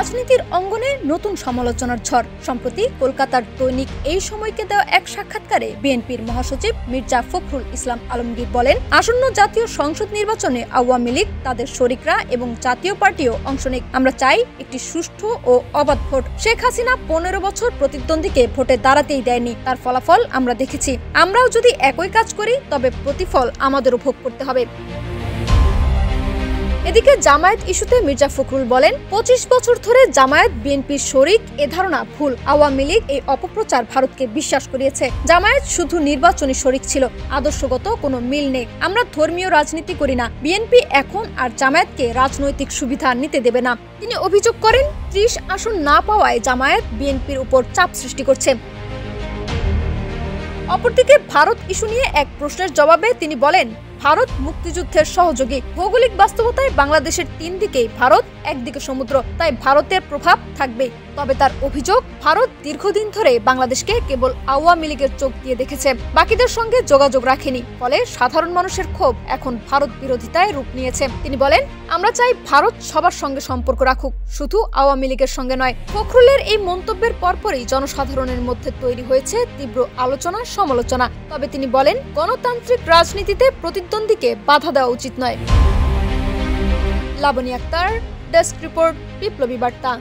রাজনীতির অঙ্গনে নতুন সমালোচনার ঝড়। সম্প্রতি কলকাতার দৈনিক এই সময়কে দেওয়া এক সাক্ষাৎকারে বিএনপির মহাসচিব মির্জা ফখরুল ইসলাম আলমগীর বলেন, আসন্ন জাতীয় সংসদ নির্বাচনে আওয়ামী লীগ, তাদের শরিকরা এবং জাতীয় পার্টিও অংশ নিক। আমরা চাই একটি সুষ্ঠু ও অবাধ ভোট। শেখ হাসিনা 15 বছর প্রতিদ্বন্দ্বীকে ভোটে দাঁড়াতেই দেয়নি, তার ফলাফল আমরা দেখেছি। আমরাও যদি একই কাজ করি তবে প্রতিফল আমাদেরও ভোগ করতে হবে। এদিকে জামায়াত ইস্যুতে মির্জা ফখরুল বলেন, 25 বছর ধরে জামায়াত বিএনপির শরিক, এ ধারণা ভুল। আওয়ামী লীগ এই অপপ্রচার ভারতকে বিশ্বাস করিয়েছে। জামায়াত শুধু নির্বাচনী শরিক ছিল, আদর্শগত কোনো মিল নেই। আমরা ধর্মীয় রাজনীতি করি না। বিএনপি এখন আর জামায়াতকে রাজনৈতিক সুবিধা নিতে দেবে না। তিনি অভিযোগ করেন, 30 আসন না পাওয়ায় জামায়াত বিএনপির উপর চাপ সৃষ্টি করছে। অপরদিকে ভারত ইস্যু নিয়ে এক প্রশ্নের জবাবে তিনি বলেন, ভারত মুক্তিযুদ্ধের সহযোগী। ভৌগোলিক বাস্তবতায় বাংলাদেশের 3 দিকেই ভারত, একদিকে সমুদ্র, তাই ভারতের প্রভাব থাকবে। তবে তার অভিযোগ, ভারত দীর্ঘদিন ধরে বাংলাদেশকে কেবল আওয়ামী লীগের চোখ দিয়ে দেখেছে, বাকিদের সঙ্গে যোগাযোগ রাখেনি। ফলে সাধারণ মানুষের ক্ষোভ এখন ভারত বিরোধিতায় রূপ নিয়েছে। তিনি বলেন, আমরা চাই ভারত সবার সঙ্গে সম্পর্ক রাখুক, শুধু আওয়ামী লীগের সঙ্গে নয়। ফখরুলের এই মন্তব্যের পরপরই জনসাধারণের মধ্যে তৈরি হয়েছে তীব্র আলোচনা সমালোচনা। তবে তিনি বলেন, গণতান্ত্রিক রাজনীতিতে প্রতিদ্বন্দ্বীকে বাধা দেওয়া উচিত নয়। লাবনী আক্তার, ডেস্ক রিপোর্ট, বিপ্লবী বার্তা।